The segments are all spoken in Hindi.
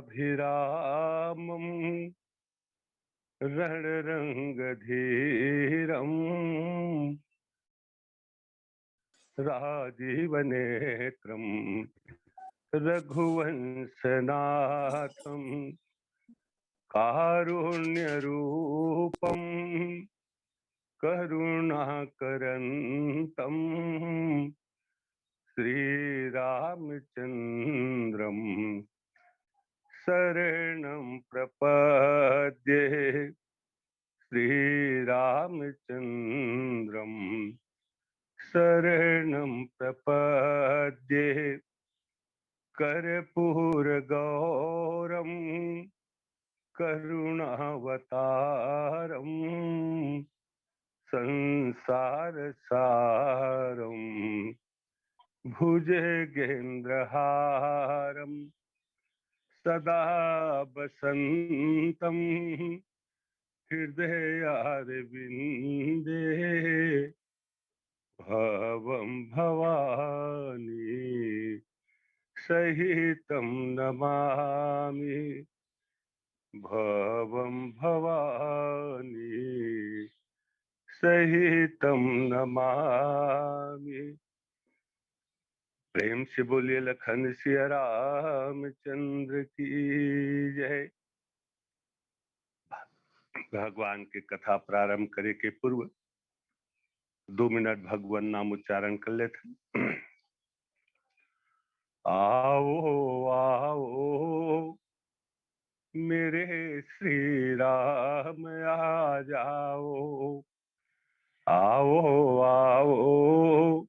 लोकाभिरामं रणरङ्गधीरम् राजीवनेत्रं रघुवंशनाथं कारुण्यरूपं करुणाकरन्तं श्रीरामचन्द्रं शरणं प्रपद्ये श्रीरामचन्द्रं शरणं प्रपद्ये कर्पूरगौरं करुणावतारं संसारसारं भुजगेन्द्रहारं सदा वसन्तं हृदयारविन्दे भवं भवानी सहितं नमामि भवं भवानी सहितं नमामि। प्रेम से बोलिए लखन सिया रामचंद्र की जय। भगवान की कथा प्रारंभ करे के पूर्व 2 मिनट भगवान नाम उच्चारण कर लेते। आओ आओ मेरे श्री राम आ जाओ, आओ आओ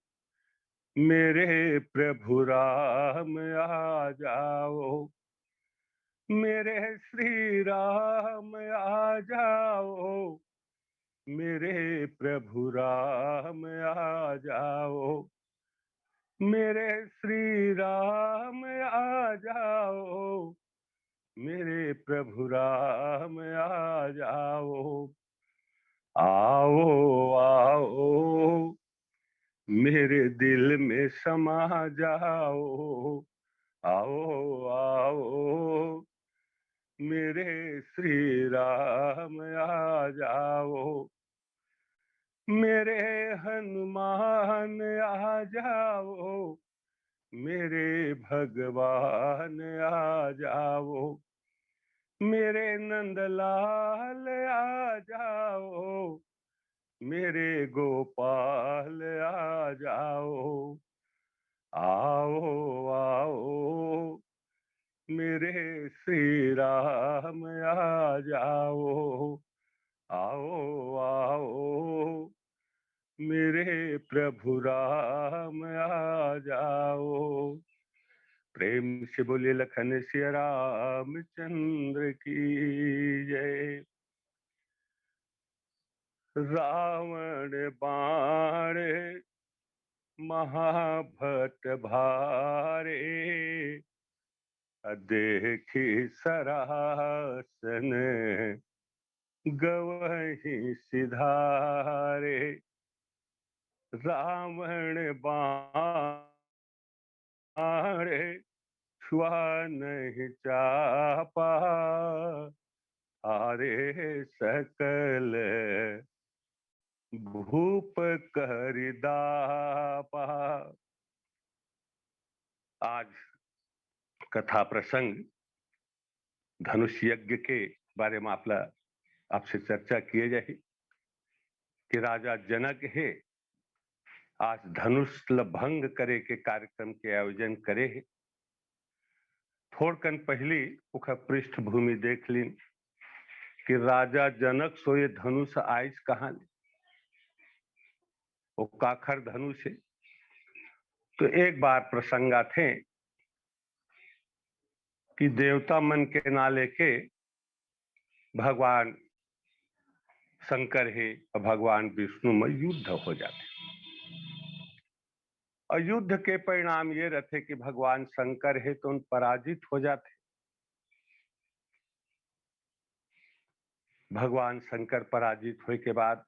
मेरे प्रभु राम आ जाओ, मेरे श्री राम आ जाओ, मेरे प्रभु राम आ जाओ, मेरे श्री राम आ जाओ, मेरे प्रभु राम आ जाओ, आओ आओ मेरे दिल में समा जाओ, आओ आओ मेरे श्री राम आ जाओ, मेरे हनुमान आ जाओ, मेरे भगवान आ जाओ, मेरे नंदलाल आ जाओ, मेरे गोपाल आ जाओ, आओ आओ मेरे श्री राम आ जाओ, आओ आओ मेरे प्रभु राम आ जाओ। प्रेम से बोलिए लखन सिया रामचंद्र की जय। रावण बाण महाभट भारे, देखी सरासन गवही सिधारे, रावण बाण छुआ नहीं चापा, हारे सकल भूप करिदापा। आज कथा प्रसंग धनुष यज्ञ के बारे में आपसे चर्चा किए जाए कि राजा जनक है आज धनुष भंग करे के कार्यक्रम के आयोजन करे है। थोड़कन पहली उखा पृष्ठभूमि देख ली कि राजा जनक सोए धनुष आइज कहाँ ले, वो काखर धनुष है। तो एक बार प्रसंगा थे कि देवता मन के ना लेके भगवान शंकर है और भगवान विष्णु में युद्ध हो जाते, और युद्ध के परिणाम ये रहते कि भगवान शंकर है तो उन पराजित हो जाते। भगवान शंकर पराजित होने के बाद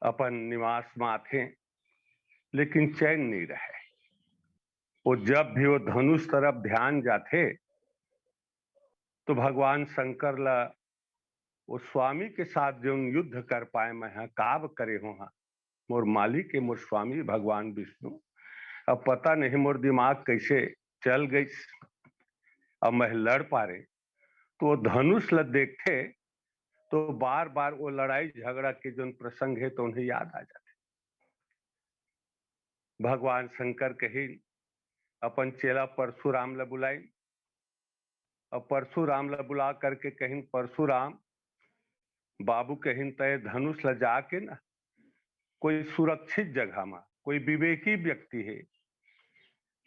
अपन निवास में आते, लेकिन चैन नहीं रहे। वो जब भी वो धनुष तरफ ध्यान जाते तो भगवान शंकर ला वो स्वामी के साथ जो युद्ध कर पाए मैं काब करे हो मोर मालिक के मोर स्वामी भगवान विष्णु। अब पता नहीं मोर दिमाग कैसे चल गई, अब मैं लड़ पा रहे। तो धनुष ल देखते तो बार बार वो लड़ाई झगड़ा के जो प्रसंग है तो उन्हें याद आ जाते। भगवान शंकर कही अपन चेला परशुराम ल बुलाई, और परशुराम ल बुला करके कहीं परशुराम बाबू कहीं तय धनुष ल जाके ना कोई सुरक्षित जगह में कोई विवेकी व्यक्ति है,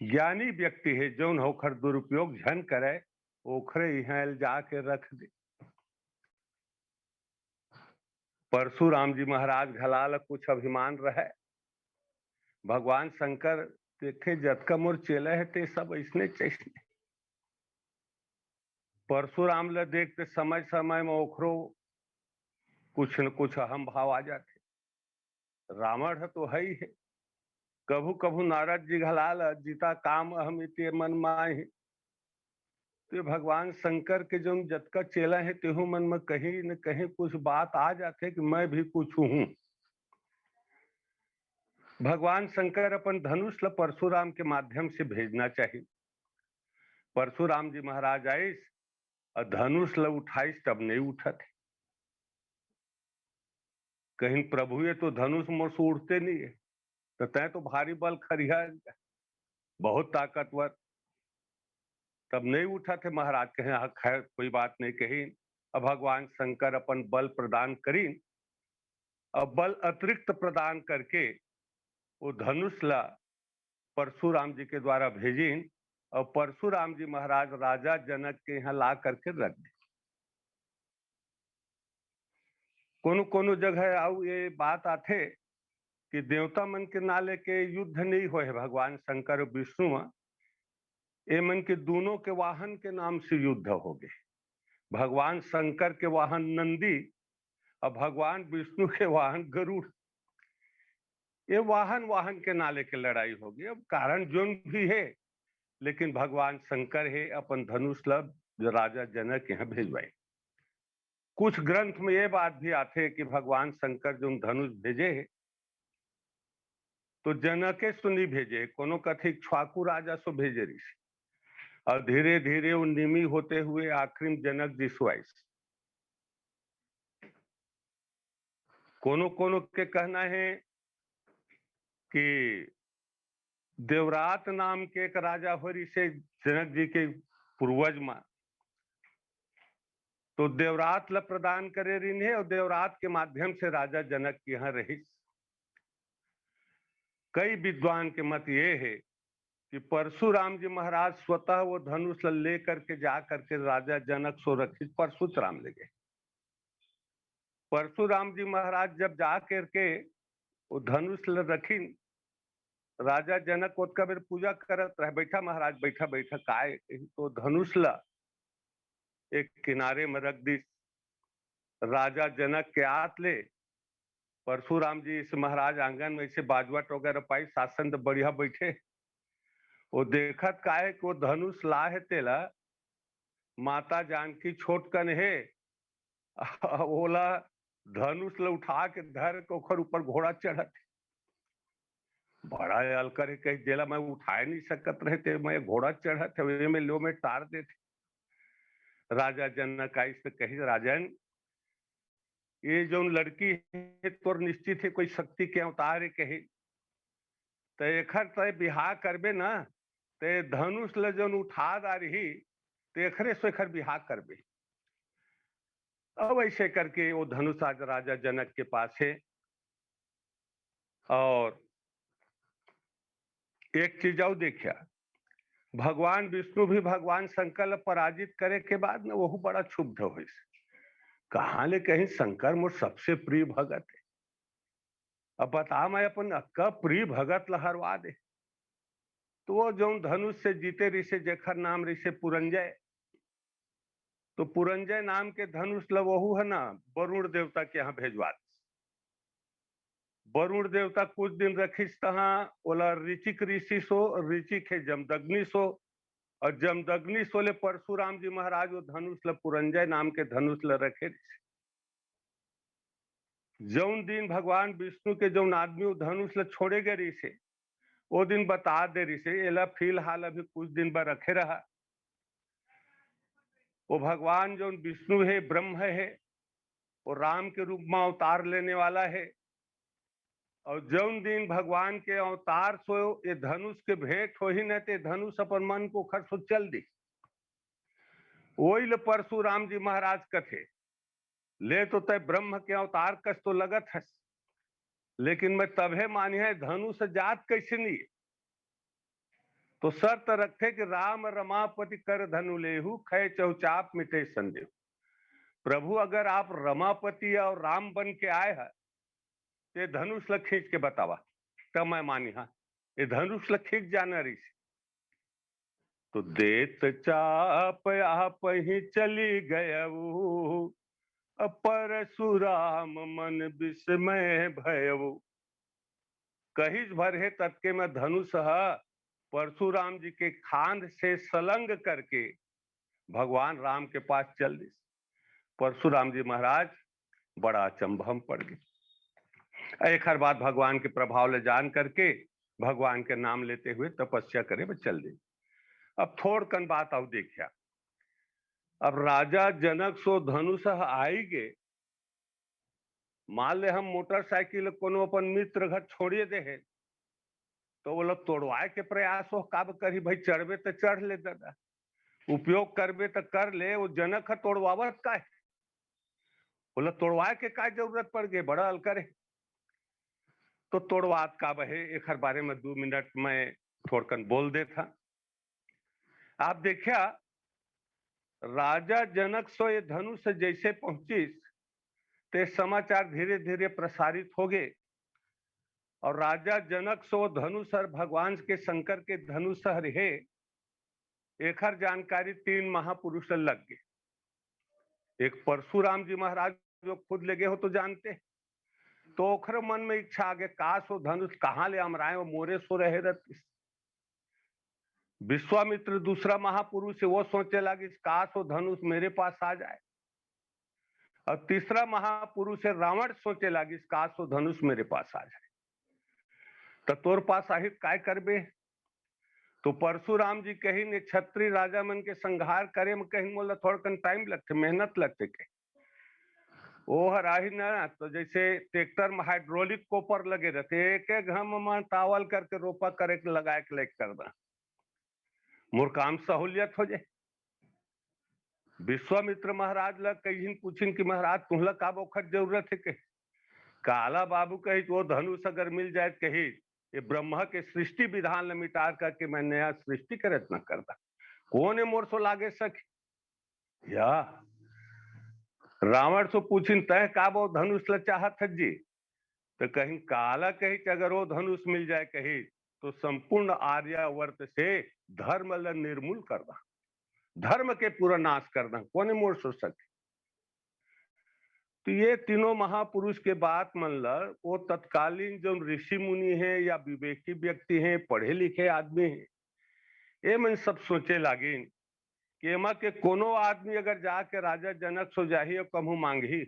ज्ञानी व्यक्ति है जो होकर दुरुपयोग झन करे ओखरे यहाँ जाके रख दे। परशुराम जी महाराज घलाल कुछ अभिमान रहे। भगवान शंकर देखे जतका मोर चेला है ते सब इसने चाहिए। परशुराम ल देखते समय समय में ओखरो कुछ न कुछ अहम भाव आ जाते। रावण तो है ही है, कभू कभू नारद जी घलाल जीता काम हम इतने मन माए। तो भगवान शंकर के जो जतका चेला है तेहू मन में कहीं न कहीं कुछ बात आ जाते कि मैं भी कुछ हूं। भगवान शंकर अपन धनुष ल परशुराम के माध्यम से भेजना चाहिए। परशुराम जी महाराज आइस और धनुष ल उठाइस तब नहीं उठा थे। कहीं प्रभु ये तो धनुष मोर से उड़ते नहीं है, तो तय तो भारी बल खरिया बहुत ताकतवर, तब नहीं उठा थे। महाराज कहे खैर कोई बात नहीं कही। अब भगवान शंकर अपन बल प्रदान करी, अब बल अतिरिक्त प्रदान करके वो धनुष ला परशुराम जी के द्वारा भेजी, और परशुराम जी महाराज राजा जनक के यहाँ ला करके रख दी। कोनो जगह आओ ये बात आते कि देवता मन के नाले के युद्ध नहीं हो है भगवान शंकर विष्णु में, ये मन के दोनों के वाहन के नाम से युद्ध हो गए। भगवान शंकर के वाहन नंदी और भगवान विष्णु के वाहन गरुड़, ये वाहन के नाले के लड़ाई होगी। अब कारण जो भी है, लेकिन भगवान शंकर है अपन धनुष लब जो राजा जनक यहाँ भेजवाए। कुछ ग्रंथ में ये बात भी आते कि भगवान शंकर जो धनुष भेजे है तो जनके सुनी भेजे, कोनो कथिक छुआकू राजा सो भेजे ऋषि, और धीरे धीरे वो निमी होते हुए आखिरी जनक जिसवाइस। कोनो के कहना है कि देवरात नाम के एक राजा हो से जनक जी के पूर्वज में, तो देवरात ल प्रदान करे रिन्हे और देवरात के माध्यम से राजा जनक के यहाँ रही। कई विद्वान के मत ये है कि परशुराम जी महाराज स्वतः वो धनुष ले करके जा करके राजा जनक सुरक्षित परशुराम ले गए। परशुराम जी महाराज जब जा करके वो धनुष रखी, राजा जनक ओतका बेर पूजा करत रहे, बैठा महाराज बैठा बैठा काय, तो धनुष ला एक किनारे में रख दी। राजा जनक के हाथ ले परशुराम जी इस महाराज आंगन में से बाजवट वगैरह पाई शासन तो बढ़िया बैठे। वो देखत का है कि वो धनुष ला है तेला माता जानकी छोटकन है, ओला धनुष ला उठा के धर के ओखर ऊपर घोड़ा चढ़त। बड़ा अलकर कह दिला मैं उठा नहीं सकत रहे थे, मैं घोड़ा चढ़त में लो में टार देते। राजा जनक आई से कही राजन ये जो लड़की है तोर निश्चित है कोई शक्ति के अवतार है कही तो एखर तय बिहार करबे ना ते धनुष ल जो उठा दा रही तो एखरे से एखर बिहार करबे। अब ऐसे करके वो धनुष आज राजा जनक के पास है और एक चीज और देखिया भगवान विष्णु भी भगवान शंकर पराजित करे के बाद ना वह बड़ा क्षुब्ध हो कहा ले कहीं शंकर मोर सबसे प्रिय भगत है अब बता मैं अपन अक्का प्रिय भगत लहरवा दे तो वो जो धनुष से जीते ऋषि जेखर नाम ऋषि पुरंजय तो पुरंजय नाम के धनुष लवहू है ना वरुण देवता के यहाँ भेजवा वरुण देवता कुछ दिन रखिस तहा ओला ऋचिक ऋषि सो ऋचिक है जमदग्नि सो और जमदग्नि सोले परशुराम जी महाराज वो धनुष ल पुरंजय नाम के धनुष ल रखे जौन दिन भगवान विष्णु के जौन आदमी धनुष ल छोड़े गए रही से वो दिन बता दे रही से एला फिलहाल अभी कुछ दिन पर रखे रहा वो भगवान जो विष्णु है ब्रह्म है वो राम के रूप में अवतार लेने वाला है और जौन दिन भगवान के अवतार सो ये धनुष के भेंट हो ही नहीं धनुष अपन मन को खर्च चल दी वही परशुराम जी महाराज कथे ले तो तय ब्रह्म के अवतार कस तो लगत है लेकिन मैं तभे मानी है धनुष जात कैसे नहीं तो शर्त रखे कि राम रमापति कर धनु लेहू खय चौचाप मिटे संदेह प्रभु अगर आप रमापति और राम बन के आए हैं ये धनुष ल खींच के बतावा तब मैं मानी हाँ ये धनुष ल खींच जाना रही तो देत चाप आप ही चली गय परशुराम मन विस्मय भयऊ कहीं भर है तत्के में धनुष परशुराम जी के खांद से सलंग करके भगवान राम के पास चल दी परशुराम जी महाराज बड़ा अचंभव पड़ गए एक हर बात भगवान के प्रभाव ले जान करके भगवान के नाम लेते हुए तपस्या करे वह चल दी। अब थोड़ कन बात आओ देखिया अब राजा जनक सो धनुष आई गे मान ले हम मोटरसाइकिल कोनो अपन मित्र घर छोड़िए दे है तो वो लोग तोड़वाए के प्रयास हो काब करी भाई चढ़बे तो चढ़ ले दादा उपयोग करबे तो कर ले वो जनक तोड़वावत का है बोला तोड़वाए के का जरूरत पड़ गई बड़ा अलकर है तो तोड़वात का बहे एक हर बारे में 2 मिनट में थोड़कन बोल दे था। आप देखिया राजा जनक सो ये धनुष जैसे पहुंची ते समाचार धीरे धीरे प्रसारित हो गए और राजा जनक सो धनुष भगवान के शंकर के धनुष रहे एक हर जानकारी 3 महापुरुष लग गए एक परशुराम जी महाराज जो खुद लगे हो तो जानते तो ओखर मन में इच्छा आगे काश हो धनुष कहाँ ले अमराए वो मोरे सो रहे रहती विश्वामित्र दूसरा महापुरुष है वो सोचे लगे काश हो धनुष मेरे पास आ जाए और तीसरा महापुरुष है रावण सोचे लगे काश हो धनुष मेरे पास आ जाए तो तोर पास आहित काय करबे तो परशुराम जी कहीं ने क्षत्रिय राजा मन के संहार करे में कहीं मोला थोड़कन टाइम लगते मेहनत लगते के वो हराही ना तो जैसे ट्रैक्टर में हाइड्रोलिक कोपर लगे रहते एक एक घम में टावल करके रोपा करे के लगाए के लेके कर दा मोर काम सहूलियत हो जाए। विश्वामित्र महाराज ला कहीं पूछिन कि महाराज तुहला का वक्त जरूरत है के काला बाबू कही वो धनुष अगर मिल जाए कही ये ब्रह्मा के सृष्टि विधान ल मिटार करके मैं नया सृष्टि करत न करता कौन मोर सो लागे सके या रावण से पूछिन तय का वो धनुष ल चाहत है जी तो कहीं काला कही कि अगर वो धनुष मिल जाए कही तो संपूर्ण आर्यावर्त से धर्म ल निर्मूल कर दा धर्म के पूरा नाश कर दा कौन मोर सो सके तो ये तीनों महापुरुष के बात मन ल वो तत्कालीन जो ऋषि मुनि है या विवेकी व्यक्ति हैं पढ़े लिखे आदमी हैं ये मन सब सोचे लागे कि एमा के कोनो आदमी अगर जाके राजा जनक सो जाही और कहूँ मांगी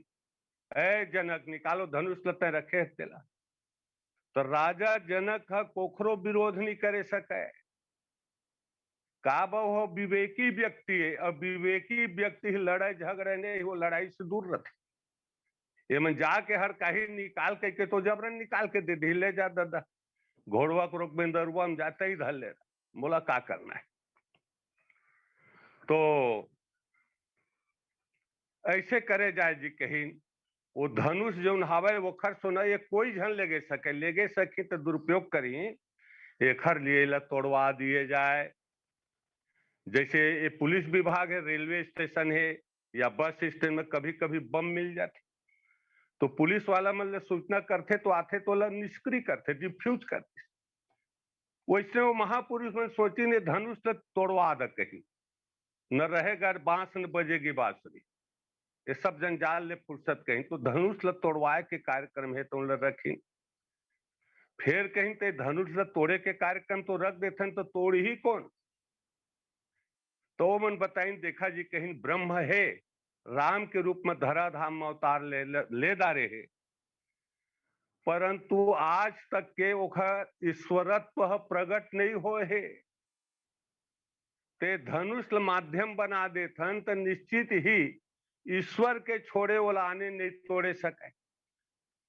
ए जनक निकालो धनुष लते रखे तेला तो राजा जनक कोखरो विरोध नहीं करे सके का वो विवेकी व्यक्ति है, और विवेकी व्यक्ति लड़ाई झगड़े नहीं, वो लड़ाई से दूर रहते। ये मन जाके हर कहीं निकाल के तो जबरन निकाल के दे ढीले जा दादा घोड़वा को रोक बेंदरुआ में जाते ही धर ले रहा, बोला का करना है। तो ऐसे करे जाए जी कहीं वो धनुष जो हवे वो खर सुना ये कोई झन लेगे सके, लेगे सकी तो दुरुपयोग करी ये खर लिए ला तोड़वा दिए जाए। जैसे ये पुलिस विभाग है, रेलवे स्टेशन है या बस स्टैंड में कभी कभी बम मिल जाते, तो पुलिस वाला मतलब सूचना करते तो आते तो निष्क्रिय करते, डिफ्यूज करते। वैसे वो महापुरुष में सोची ने धनुष तो तोड़वा द कहीं, न रहेगा बांस न बजेगी बांसुरी, ये सब जंजाल ले फुर्सत कहीं, तो धनुष ल तोड़वाए के कार्यक्रम है तो रखी। फिर कहीं ते धनुष ल तोड़े के कार्यक्रम तो रख देते तो तोड़ ही कौन, तो मन बताई देखा जी कहीं ब्रह्म है राम के रूप में धराधाम में अवतार ले डारे है, परंतु आज तक के ओखर ईश्वरत्व प्रकट नहीं हो है। ते धनुष माध्यम बना देथन तो निश्चित ही ईश्वर के छोड़े वाला आने नहीं तोड़े सके।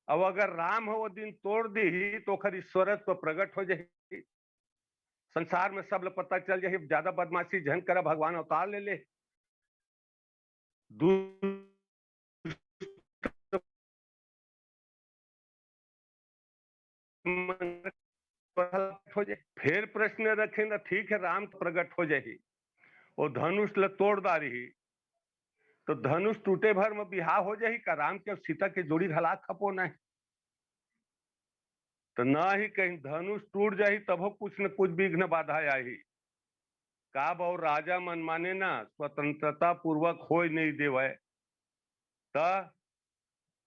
अब अगर राम हो वो दिन तोड़ दी तो ओखर ईश्वरत्व प्रकट हो जाए, संसार में सब पता चल जाए ज्यादा बदमाशी झन करा भगवान अवतार ले ले। हो जाए फिर प्रश्न रखे ना, ठीक है राम प्रकट हो जाए और धनुष ल तोड़ दारी तो धनुष टूटे भर में बिहार हो जाए का राम के सीता के जोड़ी घला खपो नहीं, तो ना ही कहीं धनुष टूट जाए तब कुछ न कुछ विघ्न बाधा आई का और राजा मन माने ना स्वतंत्रता पूर्वक हो नहीं देवे।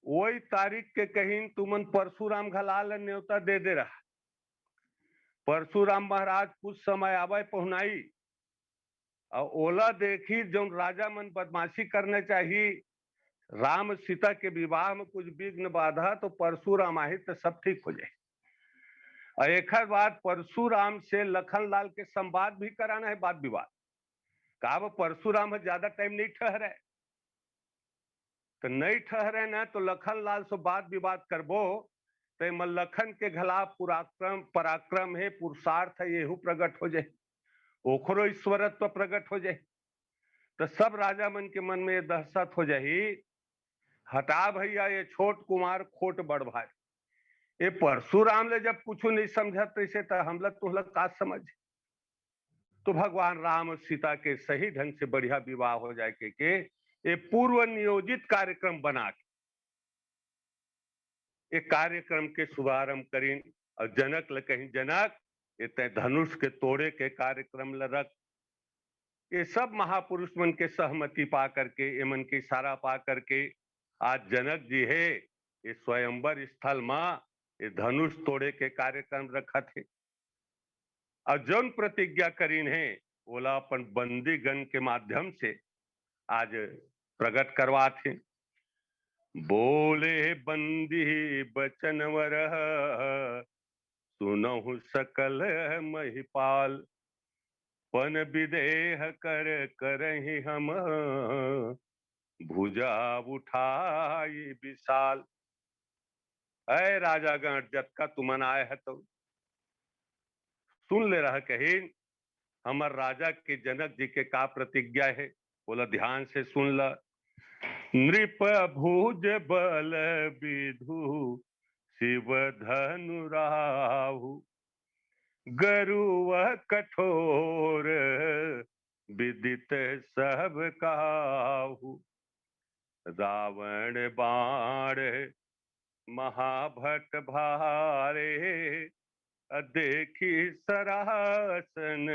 वही तारीख के कहीं तुमन परशुराम घलाल न्योता दे रहा, परशुराम महाराज कुछ समय आवे पहुनाई और ओला देखी जो राजा मन बदमाशी करने चाहिए राम सीता के विवाह में कुछ विघ्न बाधा, तो परशुराम आही तो सब ठीक हो जाए। और एक बात परशुराम से लखनलाल के संवाद भी कराना है, वाद विवाद का परशुराम ज्यादा टाइम नहीं ठहरे, तो नहीं ठहरे ना तो लखनलाल से वाद विवाद करबो तो मल्लखन के खिलाफ पराक्रम है, पुरुषार्थ है, येहू प्रकट हो जाए, ओखरो ईश्वरत्व प्रकट हो जाए। तो सब राजा मन के मन में दहशत हो जाही, हटा भैया ये छोट कुमार खोट बड़ भाई, ये परशुराम ले जब कुछ नहीं समझत तैसे तो हमला तुहला का समझ। तो भगवान राम और सीता के सही ढंग से बढ़िया विवाह हो जाए के ये पूर्व नियोजित कार्यक्रम बना के ये कार्यक्रम के शुभारंभ करीन। और जनक ल कहीं जनक ये धनुष के तोड़े के कार्यक्रम ल रख, ये सब महापुरुष मन के सहमति पा करके ये मन के इशारा पा करके आज जनक जी है ये स्वयंवर स्थल में ये धनुष तोड़े के कार्यक्रम रखा थे। और जौन प्रतिज्ञा करीन है बोला अपन बंदीगण के माध्यम से आज प्रकट करवा थे। बोले बंदी बचनवर सुनहु सकल महिपाल, पन विदेह कर करहि हम भुजा उठाई विशाल। अय राजागण जतका तुमन आए है तो सुन ले रहा कहीं हमर राजा के जनक जी के का प्रतिज्ञा है, बोला ध्यान से सुन ल। नृप भुज बल विधु शिव धनु राहु, गरुव कठोर विदित सब काहू, रावण बाण महाभट भारे, देखी सरासन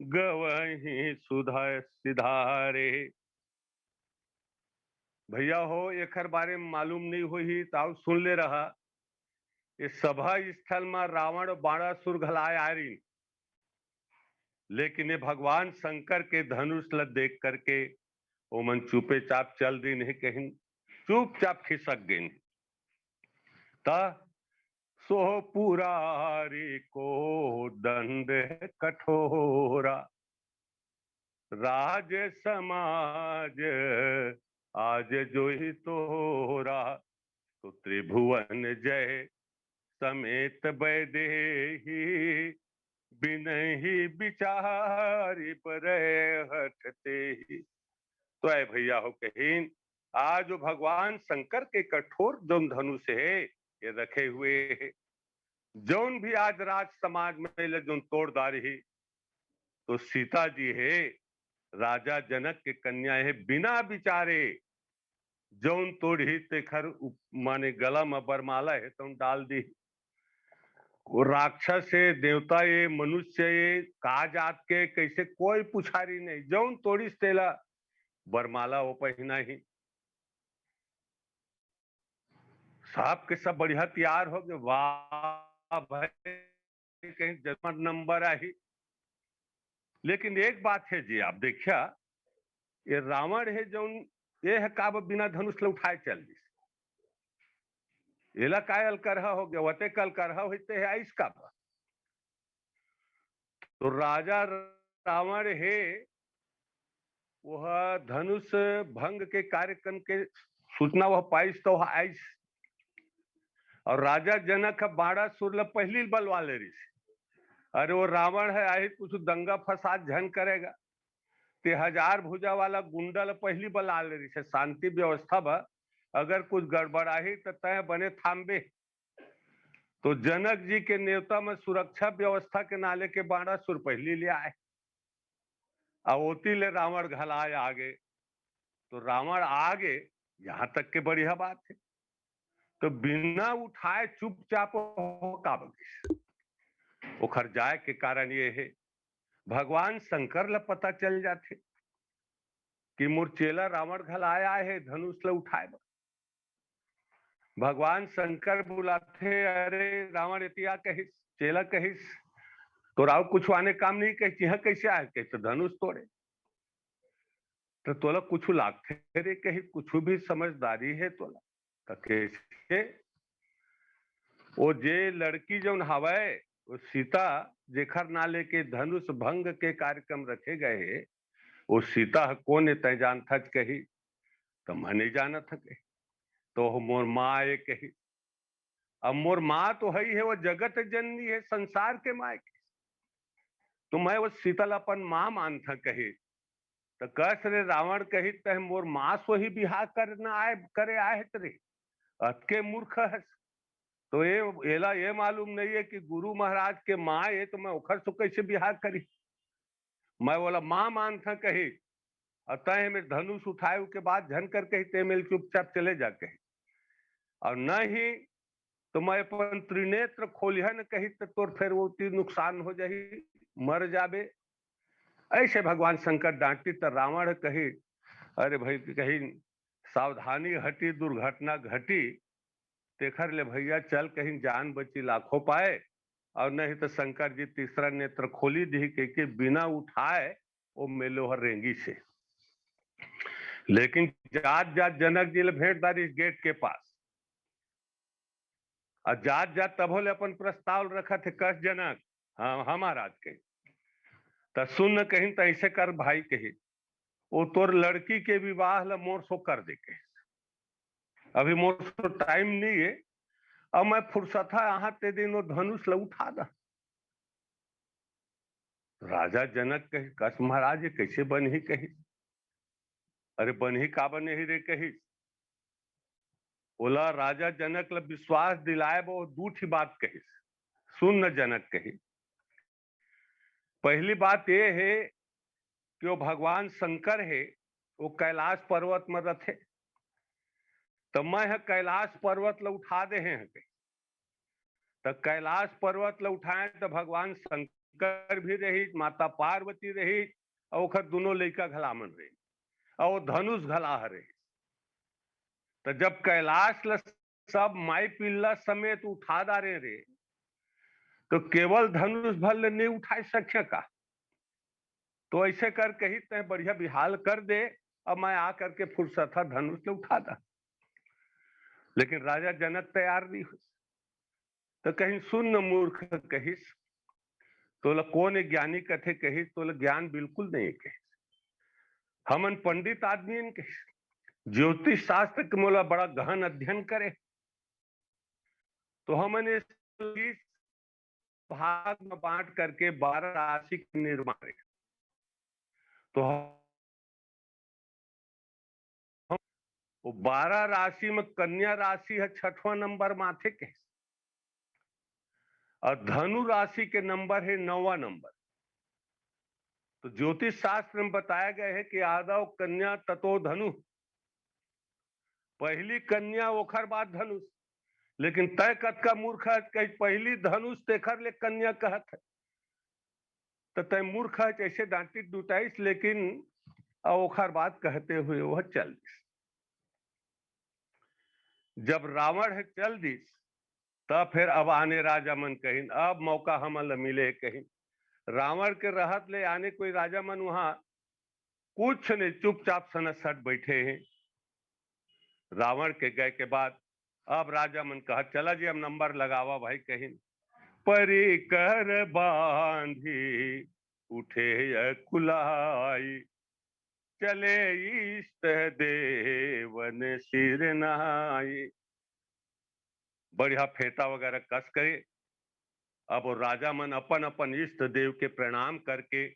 गवही सुधा सिधारे। भैया हो एक बारे में मालूम नहीं हुई ताऊ सुन ले रहा, ये सभा स्थल में रावण बाणासुर घलाए आ रही, लेकिन ये भगवान शंकर के धनुष ल देख करके वो मन चुपे चाप चल दी नहीं, कहीं चुपचाप खिसक गई। सो पुरारी को दंड कठोरा, राज समाज आज जो ही तोरा, तो त्रिभुवन जय समेत वैदेही, बिनहि बिचारी पर हटते ही। तो ऐ भैया हो कहीन, आज जो भगवान शंकर के कठोर जो धनुष है ये रखे हुए है, जौन भी आज राज समाज में जो तोड़दारी है, तो सीता जी है राजा जनक के कन्या है, बिना विचारे जौन तोड़ी तेखर माने गला में बरमाला है तुम डाल दी। वो राक्षस है, देवता ये, मनुष्य ये, का जात के कैसे कोई पुछारी नहीं, जौन तोड़ी तेला बरमाला वो पहना ही। साहब के सब बढ़िया तैयार हो गए, वाह भाई कहीं जन्म नंबर आई। लेकिन एक बात है जी, आप देखिया ये रावण है जौन ये है काब बिना धनुष ले उठाए चल दी, एला कायल करहा हो गया, वते कल करहा होते है आइस का। तो राजा रावण है वह धनुष भंग के कार्यक्रम के सूचना वह पाइस तो आइस, और राजा जनक बाड़ा सुर पहली बलवा ले रही। अरे वो रावण है आई कुछ दंगा फसाद झन करेगा, ते 1000 भुजा वाला गुंडल पहली बला ले रही, शांति व्यवस्था बा, अगर कुछ गड़बड़ाही तो तय बने थाम्बे। तो जनक जी के नेवता में सुरक्षा व्यवस्था के नाले के बाड़ा सुर पहली ले आए, अवोती ले रावण घलाए आगे। तो रावण आगे यहां तक के बढ़िया बात है, तो बिना उठाए चुपचाप का उखर जाए के कारण ये है भगवान शंकर ला पता चल जाते कि मोर चेला रावण घलाया है धनुष ला उठाए। भगवान शंकर बुलाते, अरे रावण इतिया कहिस, चेला कहिस, तो राव कुछ आने काम नहीं कही, यह कैसे आए, कही तो धनुष तोड़े। तो तोला कुछ लागते रे, कही कुछ भी समझदारी है तोला, तो कैसे वो जे लड़की जो हवाए वो सीता जेखर नाले के धनुष भंग के कार्यक्रम रखे गए, वो सीता कौन तय जान था कही, तो मैं नहीं जाना था कही, तो मोर माँ ये कही। अब मोर माँ तो है वो जगत जननी है, संसार के माँ की, तो मैं वो सीतल अपन माँ मान था कही। तो कस रे रावण कही तह मोर माँ सो ही बिहार करना आए करे आए रे, अतके मूर्ख है। तो ये एला ये मालूम नहीं है कि गुरु महाराज के माँ है, तो मैं उखर सो कैसे बिहार करी, मैं बोला माँ मान था कही, अतः में धनुष उठाए के बाद झन कर कही ते मिल चुपचाप चले जा कही, और न ही तो मैं अपन त्रिनेत्र खोलिया न कही तो तोर फिर वो नुकसान हो जाही, मर जाबे। ऐसे भगवान शंकर डांटी तो रावण कही, अरे भाई कही सावधानी हटी दुर्घटना घटी, तेखर ले भैया चल कहीं जान बची लाखों पाए, और नहीं तो शंकर जी तीसरा नेत्र खोली दी के बिना उठाए वो मेलो हर रेंगी से। लेकिन जात जात जनक जी ले भेंटदारी गेट के पास, और जात जात तब ले अपन प्रस्ताव रखा थे कस जनक, हाँ हमारा के तो सुन कहीं तो ऐसे कर भाई कही, वो तोर लड़की के विवाह ला मोर सो कर दे के, अभी मोर सो टाइम नहीं है, अब मैं फुर्सत है यहाँ ते दिन वो धनुष ला उठा दा। राजा जनक कही कस महाराज ये कैसे बन ही कही, अरे बन ही का बने ही रे कही। बोला राजा जनक ला विश्वास दिलाए वो दूठी बात कही, सुन न जनक कही। पहली बात ये है कि वो भगवान शंकर है वो कैलाश पर्वत में रथे, तो मैं कैलाश पर्वत ला उठा दे हैं, तो कैलाश पर्वत ला उठाए तो भगवान शंकर भी रही, माता पार्वती रही, और दोनों लड़का घलामन रही, और धनुष घला रहे। तो जब कैलाश ला सब माई पिल्ला समेत उठा दारे रे, तो केवल धनुष भल नहीं उठा सके का, तो ऐसे कर कही तय बढ़िया बिहाल कर दे, अब मैं आकर के फुर्सत था धनुष ले उठा दा। लेकिन राजा जनक तैयार नहीं हुई, तो कहीं सुन न मूर्ख कहिस, तो कौन ज्ञानी कथे कही, तो ज्ञान बिल्कुल नहीं कही। हमन पंडित आदमी के ज्योतिष शास्त्र के मोला बड़ा गहन अध्ययन करे, तो हमन इस भाग में बांट करके 12 राशि के निर्माण करे। तो हम 12 राशि में कन्या राशि है 6वां नंबर माथे के, और धनु राशि के नंबर है 9वां नंबर। तो ज्योतिष शास्त्र में बताया गया है कि आदव कन्या ततो धनु, पहली कन्या ओखर बाद धनुष। लेकिन तय कत का मूर्ख है, कहीं पहली धनुष तेखर ले कन्या कहत है, तो तय मूर्ख है ऐसे डांटी डुटाइस, लेकिन ओखर बाद कहते हुए वह चल दिस। जब रावण है चल दिस, तब फिर अब आने राजा मन कहीं, अब मौका हमन मिले कहीं। रावण के रहत ले आने कोई राजा मन वहां कुछ नहीं, चुपचाप सनसट बैठे हैं। रावण के गए के बाद अब राजा मन कहा चला जी अब नंबर लगावा भाई कहीं। परी कर बांधी उठे कुलाई, चले इष्ट देवन सिर नहाई। बढ़िया फेटा वगैरह कस करे। अब वो राजा मन अपन अपन इष्ट देव के प्रणाम करके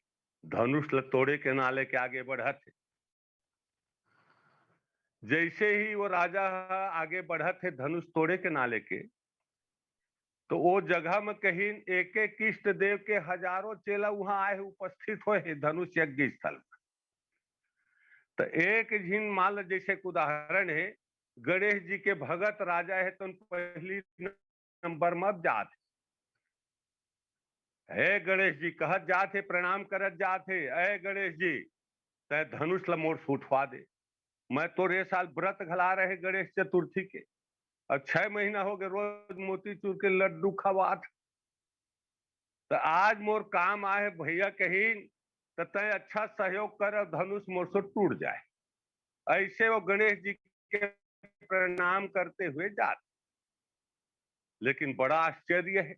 धनुष तोड़े के नाले के आगे बढ़त थे। जैसे ही वो राजा आगे बढ़त थे धनुष तोड़े के नाले के, तो वो जगह में कहीं एक एक इष्ट देव के हजारों चेला वहां आए उपस्थित हुए धनुष यज्ञ स्थल पर। तो एक झिन मान जैसे उदाहरण है, गणेश जी के भगत राजा है तो पहली नंबर में जाते, हे गणेश जी कहत जाते, प्रणाम करत जाते, अय गणेश जी तय धनुष ल मोर उठवा दे, मैं तोरे साल व्रत घला रहे गणेश चतुर्थी के, और 6 महीना हो गए रोज मोतीचूर के लड्डू खवात, तो आज मोर काम आए भैया कहीं, तो तय अच्छा सहयोग कर धनुष मोर से टूट जाए। ऐसे वो गणेश जी के प्रणाम करते हुए जाते। लेकिन बड़ा आश्चर्य है,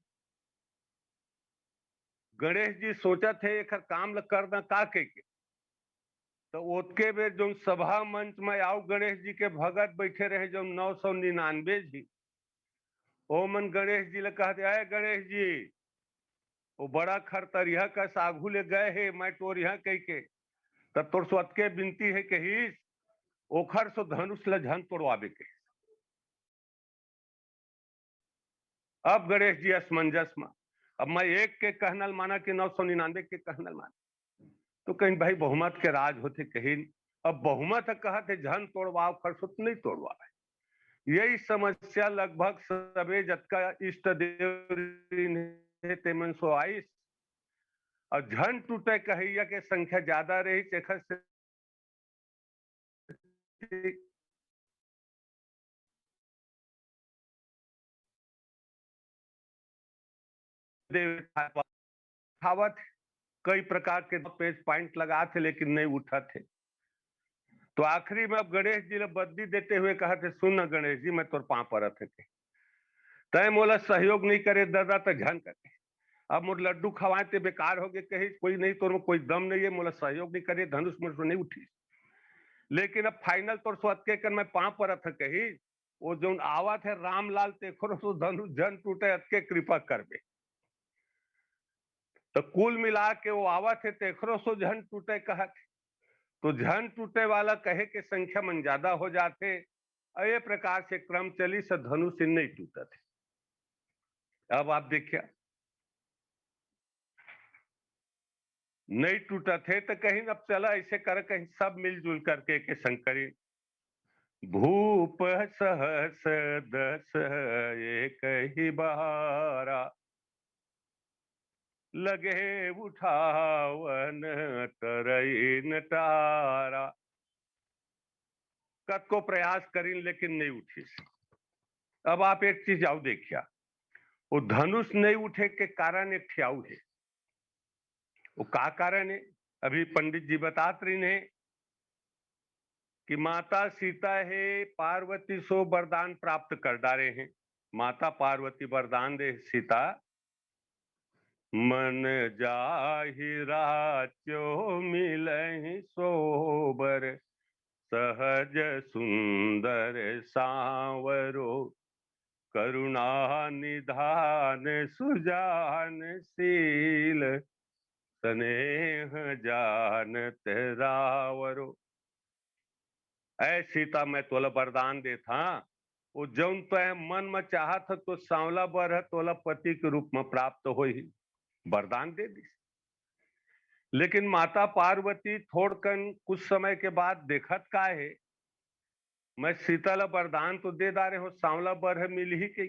गणेश जी सोचा थे एक काम करना का के, तो ओतके बेर जो सभा मंच में आओ गणेश जी के भगत बैठे रहे जो 999 जी, ओ मन गणेश जी ले कहते आए गणेश जी वो बड़ा खरतरिया का सागू ले गए है, मैं टोरिया कह के तब तोर स्वत के विनती है कही ओखर सो धनुष ल झन तोड़वावे के। अब गणेश जी असमंजस में, अब मैं एक के कहनल माना कि 999 के कहनल माना, तो कहीं भाई बहुमत के राज होते कहीं, अब बहुमत कहते झन तोड़वाओ खरसुत नहीं तोड़वाए। यही समस्या लगभग सबे जतका इष्ट देव तेमन सो आइस, और झन टूटे कहैया के संख्या ज्यादा रही तेखर से खावत कई प्रकार के पेज पॉइंट लगा थे लेकिन नहीं उठा थे। तो आखिरी में अब गणेश जी ने बद्दी देते हुए कहा थे सुन न गणेश जी मैं तोर पांव पर थे, तय मोला सहयोग नहीं करे दादा तो झन करे, अब मोर लड्डू खवाए ते बेकार हो गए, कही कोई नहीं तोर में कोई दम नहीं है, मोला सहयोग नहीं करे, धनुष मोर से नहीं उठी। लेकिन अब फाइनल तोर स्वाद के कर मैं पांव पर था कही, वो जो आवा थे रामलाल तेखरो सो धनुष जन टूटे अतके कृपा करबे। तो कुल मिला के वो आवा थे तेखरो सो झन टूटे कहा थे, तो झन टूटे वाला कहे के संख्या मन ज्यादा हो जाते, ये प्रकार से क्रम चली से धनुष नहीं टूटा थे। अब आप देखिए नहीं टूटा थे तो कहीं अब चला ऐसे कर कहीं सब मिलजुल करके के शंकरी भूप सहस दस एक ही बहारा, लगे उठावन तरई नटारा। कत को प्रयास करीन लेकिन नहीं उठी। अब आप एक चीज आओ देखिया, वो धनुष नहीं उठे के कारण एक ठियाऊ है, वो का कारण है अभी पंडित जी बतात रही है कि माता सीता है पार्वती सो वरदान प्राप्त कर डारे हैं। माता पार्वती वरदान दे सीता मन जाहि राच्यो मिलहि सोबर, सहज सुंदर सांवरो, करुणा निधान सुजान शील, स्नेह जानत रावरो। ऐ सीता मैं तोला वरदान देता, वो जौन तो मन में चाहत तो सांवला बर तोला पति के रूप में प्राप्त हो ही वरदान दे दी। लेकिन माता पार्वती थोड़कन कुछ समय के बाद देखत का है, मैं सीता ला वरदान तो दे डारे हो, सांवला बर मिल ही के।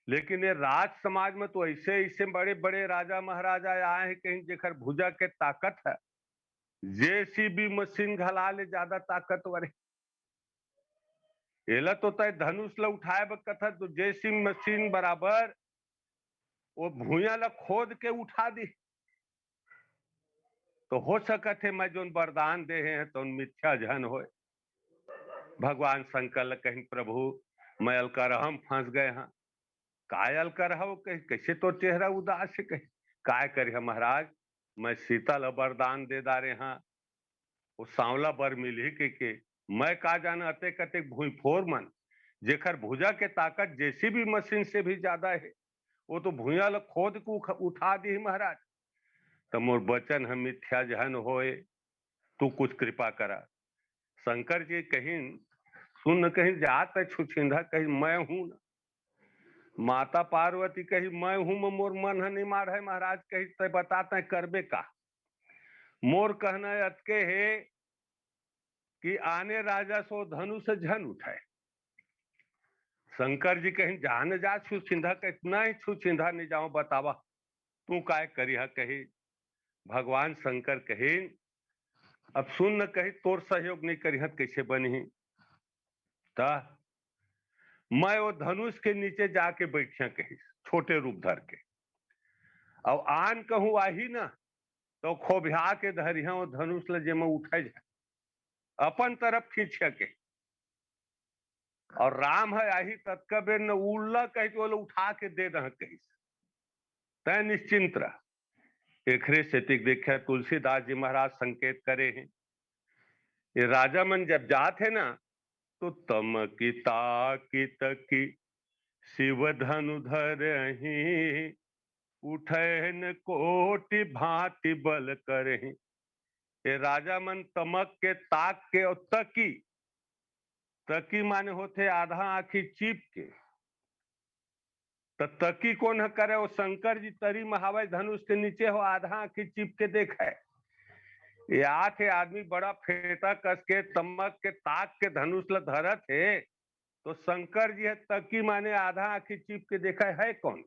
लेकिन ये राज समाज में तो ऐसे ऐसे बड़े बड़े राजा महाराजा आए हैं कहीं जेकर भुजा के ताकत है, जेसीबी मशीन घला ले ज्यादा ताकतवर है। एला तो तय धनुष ला उठाए बकथा तो जेसीबी मशीन बराबर वो भूया ला खोद के उठा दी। तो हो सकत है मैं जो वरदान दे हैं तो मिथ्या जन हो। भगवान शंकर कहीं प्रभु मैं अलकरहम फंस गए हाँ, काय अलकरह कहीं कैसे तो चेहरा उदास है, कहीं काय करे महाराज, मैं सीता ला वरदान दे डारे हाँ, वो सांवला बर मिल ही के मैं का जाना अते कते भूई फोर मन जेकर भुजा के ताकत जेसीबी मशीन से भी ज्यादा है, वो तो भूया ला खोद को उठा दी महाराज। तो मोर बचन हम मिथ्या जहन होए, तू कुछ कृपा करा। शंकर जी कहीं सुन कहीं जात है छुछिंदा, कहीं मैं हूं ना। माता पार्वती कही मैं हूं, मोर मन नहीं मार है महाराज, कही ते बताते हैं करबे का। मोर कहना अटके है कि आने राजा सो धनुष झन उठाए। शंकर जी कहीं जान जा छुछिंदा, कही नहीं छुछिंदा नहीं जाओ, बतावा तू काय करिहा। कही भगवान शंकर कही अब सुन न, कही तोर सहयोग नहीं करिह कैसे बनी। ता मैं वो धनुष के नीचे जाके बैठिया कही छोटे रूप धर के, और आन कहूँ आही ना तो खोबिया के धरिया वो धनुष ल जे में उठे जाए अपन तरफ खींच के, और राम है आही तत्कबे न उल्ला कह के वो उठा के दे रहा कही तय निश्चिंत रह। एकरे से देखा तुलसीदास जी महाराज संकेत करे हैं, ये राजा मन जब जात है ना तो तम की ताकी तकी शिव धनु धरहि, उठैन कोटि भांति बल करहि। ये राजा मन तमक के ताक के और तकी, तकी माने होते आधा आखी चीप के, तो तकी कौन करे, वो शंकर जी तरी महावय धनुष के नीचे हो आधा आखी चीप के देखा है। ये आठ आदमी बड़ा फेटा कस के तमक के ताक के धनुष ल धरत है, तो शंकर जी है तकी माने आधा आखी चीप के देखा है कौन।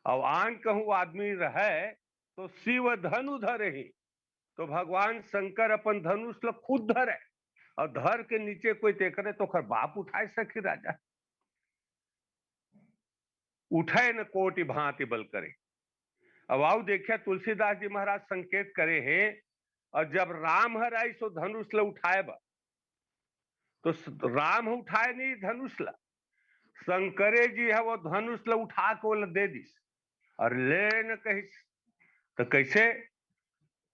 और आन कहूँ आदमी रहे तो शिव धनु धरे ही, तो भगवान शंकर अपन धनुष ल खुद धरे, और धर के नीचे कोई देख रहे तो खर बाप उठाए सखी राजा, उठे न कोटि भांति बल करे। अब आओ देखिए तुलसीदास जी महाराज संकेत करे हैं, और जब राम हर आई सो धनुष ल उठाए बा, तो राम उठाए नहीं धनुष ला, शंकरे जी है वो धनुष ल उठा के वो दे दिस और ले न कही। तो कैसे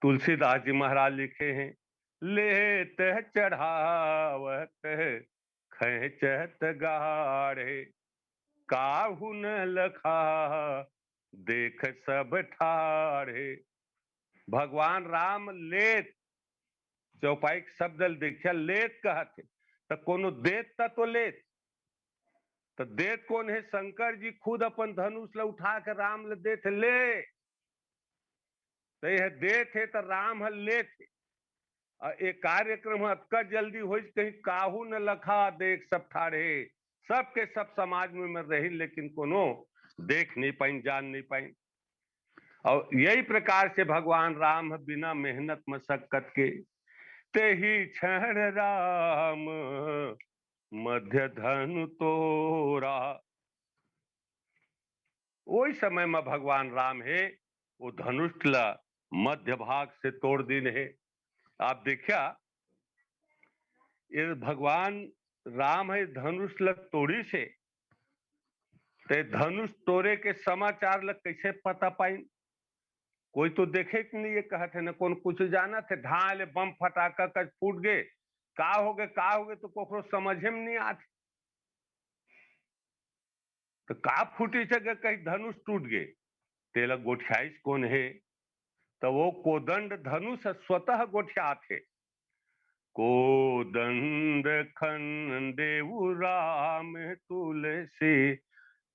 तुलसीदास जी महाराज लिखे हैं, लेत चढ़ावत खैचत गाढ़े, काहू न लखा देख सब ठाढ़े। भगवान राम लेत चौपाई शब्द देखिया लेत कहते, तो कोनो देत तो लेत, तो देत कौन है, शंकर जी खुद अपन धनुष ल उठा के राम ल देत ले, तो यह देत है तो राम है लेत है। एक कार्यक्रम अतका जल्दी हो कहीं काहू न लखा देख सब ठाढ़े, सबके सब समाज में रही लेकिन कोनो देख नहीं पाई जान नहीं पाई। और यही प्रकार से भगवान राम बिना मेहनत मशक्कत के ते ही क्षण राम मध्य धनु तोरा। वही समय में भगवान राम है वो धनुष ला मध्य भाग से तोड़ दिन है। आप देखिया ये भगवान राम है धनुष लग तोड़ी से ते धनुष तोरे के समाचार लग कैसे पता पाई? कोई तो देखे कि नहीं, ये कहते न कौन कुछ जाना थे, ढाले बम फटाका का फूट गए, का हो गए तो कोकरो समझे में नहीं आते। तो का फूटी जगह कहीं धनुष टूट गए, तेला गोठियाईस कौन है? तो वो कोदंड धनुष स्वतः गोठिया थे। कोदंड खंडेउ राम तुलसी,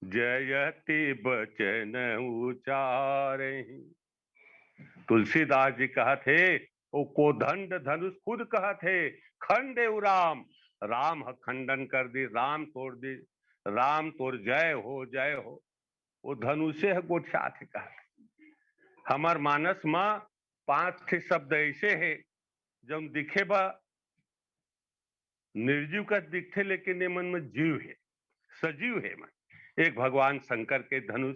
जयति बचन उचारहि। तुलसीदास जी कहा थे, वो कोदंड धनुष खुद कहा थे, खंडेउ राम, राम खंडन कर दी, राम तोड़ दी, राम तोड़ जय हो। वो धनुषे है गोठिया थे कहा। हमार मानस में 5 थे शब्द ऐसे है जब दिखे बा निर्जीव का दिखते, लेकिन ये मन में जीव है, सजीव है मन। एक भगवान शंकर के धनुष,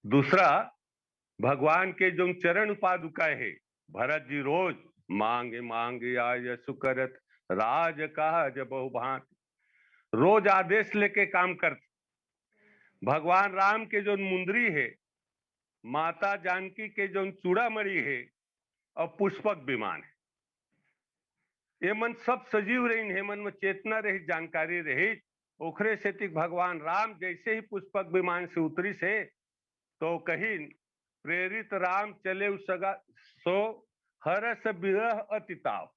दूसरा भगवान के जो चरण उपादुका है, भरत जी रोज मांगे मांगे आय सुकरत, राज काज बहुभांत, रोज आदेश लेके काम करते। भगवान राम के जो मुंदरी है, माता जानकी के जो चूड़ामणि है, और पुष्पक विमान है, ये मन सब सजीव रही है, मन में चेतना रही, जानकारी रही। ओखरे से भगवान राम जैसे ही पुष्पक विमान से उतरी से, तो कहीं प्रेरित राम चले उस सगा, सो हरस विरह अतिताव,